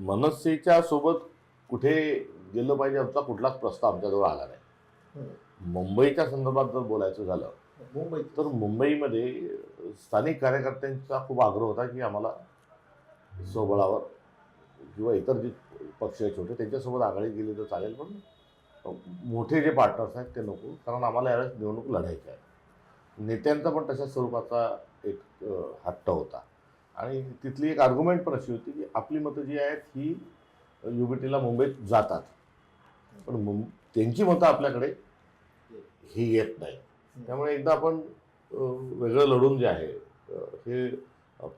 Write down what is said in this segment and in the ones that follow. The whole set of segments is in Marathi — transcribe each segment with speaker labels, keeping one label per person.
Speaker 1: मनसेच्या सोबत कुठे गेलं पाहिजे आमचा कुठलाच प्रस्ताव आमच्याजवळ आला नाही. मुंबईच्या संदर्भात जर बोलायचं झालं
Speaker 2: मुंबईत
Speaker 1: तर मुंबईमध्ये स्थानिक कार्यकर्त्यांचा खूप आग्रह होता की आम्हाला स्वबळावर किंवा इतर जे पक्ष आहेत छोटे त्यांच्यासोबत आघाडी गेली तर चालेल, पण मोठे जे पार्टनर्स आहेत ते नको, कारण आम्हाला यावेळेस निवडणूक लढायची आहे. नेत्यांचा पण तशाच स्वरूपाचा एक हट्ट होता आणि तिथली एक आर्ग्युमेंट पण अशी होती की आपली मतं जी आहेत ही युबीटीला मुंबईत जातात, पण त्यांची मतं आपल्याकडे ही येत नाही. त्यामुळे एकदा आपण वेगळं लढून जे आहे हे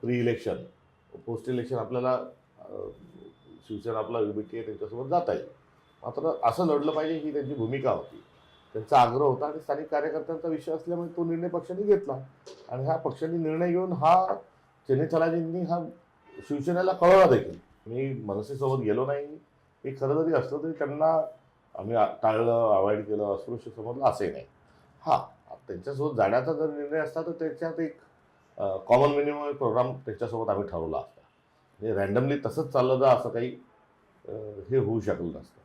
Speaker 1: प्री इलेक्शन पोस्ट इलेक्शन आपल्याला शिवसेना आपला युबीटी आहे त्यांच्यासोबत जाता येईल, मात्र असं लढलं पाहिजे ही त्यांची भूमिका होती, त्यांचा आग्रह होता आणि स्थानिक कार्यकर्त्यांचा विषय असल्यामुळे तो निर्णय पक्षाने घेतला. आणि ह्या पक्षाने निर्णय घेऊन हा चेन्नईथलाजींनी हा शिवसेनेला कळवला देखील. मी मनसेसोबत गेलो नाही हे खरं जरी असलं तरी त्यांना आम्ही टाळलं, अवॉइड केलं, अस्पृश्य समजलं असे नाही. हां, त्यांच्यासोबत जाण्याचा जर निर्णय असता तर त्याच्यात एक कॉमन मिनिमम प्रोग्राम त्याच्यासोबत आम्ही ठरवला असता. म्हणजे रँडमली तसंच चाललं जा असं काही हे होऊ शकलं नसतं,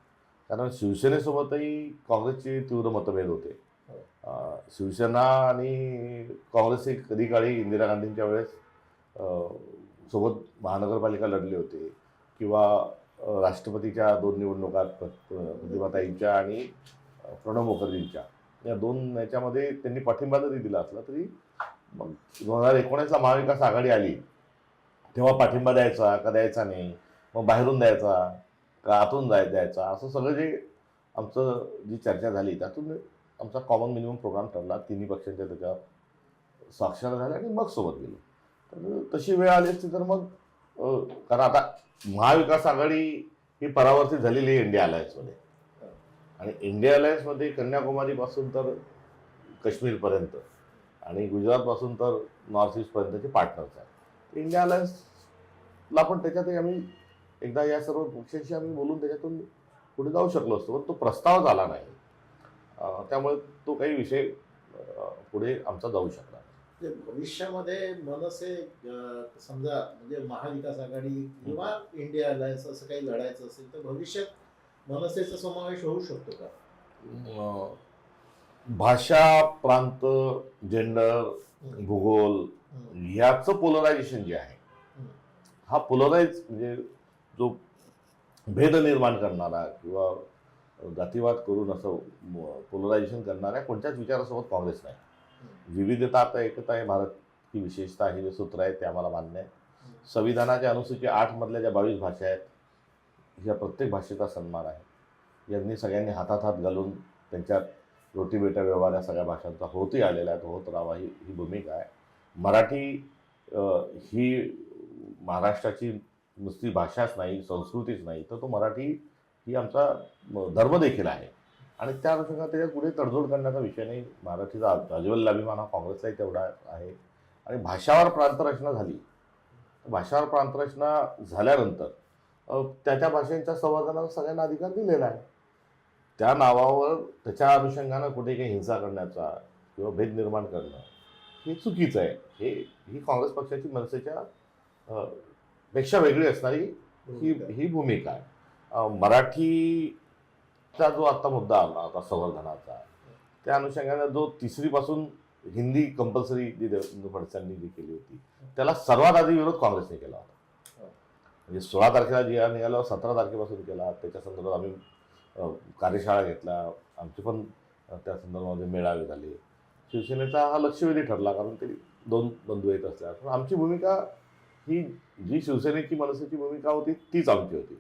Speaker 1: कारण शिवसेनेसोबतही काँग्रेसचे तीव्र मतभेद होते. शिवसेना आणि काँग्रेस एक कधी काळी इंदिरा गांधींच्या वेळेस सोबत महानगरपालिका लढले होते किंवा राष्ट्रपतीच्या 2 निवडणुका प्रतिभाताईंच्या आणि प्रणव मुखर्जींच्या या 2 याच्यामध्ये त्यांनी पाठिंबा जरी दिला असला तरी मग 2019ला महाविकास आघाडी आली तेव्हा पाठिंबा द्यायचा का द्यायचा नाही, मग बाहेरून द्यायचा का आतून द्यायचा, असं सगळं जे आमचं जी चर्चा झाली त्यातून आमचा कॉमन मिनिमम प्रोग्राम ठरला. तिन्ही पक्षांच्या त्याच्यावर स्वाक्षऱ्या झाल्या आणि मग सोबत गेलो. तर तशी वेळ आली असती तर मग कारण आता महाविकास आघाडी ही परावर्तित झालेली आहे इंडिया अलायन्समध्ये, आणि इंडिया अलायन्समध्ये कन्याकुमारीपासून तर काश्मीरपर्यंत आणि गुजरातपासून तर नॉर्थ ईस्टपर्यंतचे पार्टनर्स आहेत. इंडिया अलायन्सला पण त्याच्यातही आम्ही एकदा या सर्व पक्षांशी आम्ही बोलून त्याच्यातून पुढे जाऊ शकलो असतो, पण तो प्रस्तावच आला नाही. त्यामुळे तो काही विषय पुढे आमचा जाऊ शकला नाही.
Speaker 2: भविष्यामध्ये मनसे समजा म्हणजे महाविकास आघाडी किंवा इंडिया अलायन्स असं काही लढायचं असेल तर भविष्यात मनसेचा समावेश होऊ शकतो का?
Speaker 1: भाषा, प्रांत, जेंडर, भूगोल याचं पोलरायझेशन जे आहे हा पोलराइज म्हणजे जो भेद निर्माण करणारा किंवा जातीवाद करून असं पोलरायझेशन करणाऱ्या कोणत्याच विचारासोबत काँग्रेस नाही. विविधता आता एकता आहे भारत ही विशेषता हे जे सूत्र आहे ते आम्हाला मान्य आहे. संविधानाच्या अनुसूची 8 मधल्या ज्या 22 भाषा आहेत या प्रत्येक भाषेचा सन्मान आहे. यांनी सगळ्यांनी हातात हात घालून त्यांच्यात रोटीबेटा व्यवहार या सगळ्या भाषांचा होतही आलेला आहे, तो होत राहावा ही भूमिका आहे. मराठी ही महाराष्ट्राची नुसती भाषाच नाही, संस्कृतीच नाही, तर तो मराठी ही आमचा धर्म देखील आहे आणि त्या अनुषंगाने त्याच्यात पुढे तडजोड करण्याचा विषय नाही. मराठीचा अज्वल अभिमान हा काँग्रेसलाही तेवढा आहे. आणि भाषावर प्रांतरचना झाली, भाषावर प्रांतरचना झाल्यानंतर त्या भाषांच्या संवर्धनाला सगळ्यांना अधिकार दिलेला आहे. त्या नावावर त्याच्या अनुषंगानं कुठे काही हिंसा करण्याचा किंवा भेद निर्माण करणं हे चुकीचं आहे. ही काँग्रेस पक्षाची मनसेच्या पेक्षा वेगळी असणारी ही भूमिका आहे. मराठीचा जो आता मुद्दा आला आता संवर्धनाचा, त्या अनुषंगाने जो 3री पासून हिंदी कंपल्सरी जी देवेंद्र फडणवीसांनी जी केली होती त्याला सर्वात आधी विरोध काँग्रेसने केला होता. म्हणजे 16 तारखेला जी निघाल्यावर 17 तारखेपासून केला. त्याच्या संदर्भात आम्ही कार्यशाळा घेतल्या, आमचे पण त्या संदर्भामध्ये मेळावे झाले. शिवसेनेचा हा लक्षवेधी ठरला कारण ते 2 बंधू येत असल्या, पण आमची भूमिका ही जी शिवसेनेची मनसेची भूमिका होती तीच आमची होती.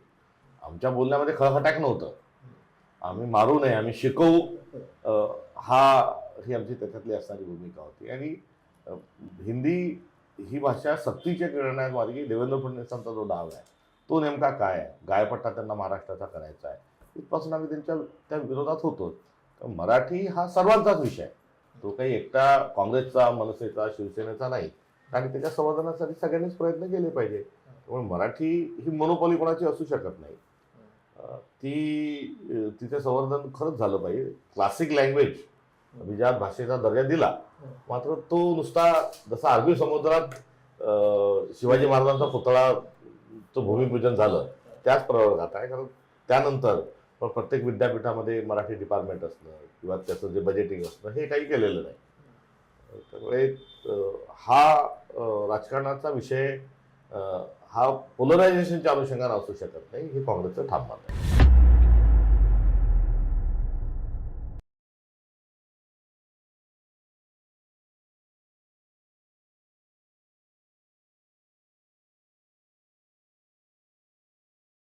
Speaker 1: आमच्या बोलण्यामध्ये खळखटाक नव्हतं. आम्ही मारू नये, आम्ही शिकवू, ही आमची त्याच्यातली असणारी भूमिका होती. आणि हिंदी ही भाषा सक्तीच्या करण्यामागे देवेंद्र फडणवीसांचा जो डाव आहे तो नेमका काय आहे, गायपट्टा त्यांना महाराष्ट्राचा करायचा आहे, इथपासून आम्ही त्या विरोधात होतो. तर मराठी हा सर्वांचाच विषय आहे, तो काही एकटा काँग्रेसचा, मनसेचा, शिवसेनेचा नाही. आणि त्याच्या संवर्धनासाठी सगळ्यांनीच प्रयत्न केले पाहिजे. त्यामुळे मराठी ही मोनोपॉली कोणाची असू शकत नाही. तिचे संवर्धन खरंच झालं पाहिजे. क्लासिक लँग्वेज ज्या भाषेचा दर्जा दिला, मात्र तो नुसता जसा अरबी समुद्रात शिवाजी महाराजांचा पुतळाचं भूमिपूजन झालं त्याच प्रवर्गात आहे, कारण त्यानंतर प्रत्येक विद्यापीठामध्ये मराठी डिपार्टमेंट असणं किंवा त्याचं जे बजेटिंग असणं हे काही केलेलं नाही. त्यामुळे हा राजकारणाचा विषय हा पोलरायझेशनच्या अनुषंगाने असू शकत नाही, हे काँग्रेसचं ठाम मत आहे.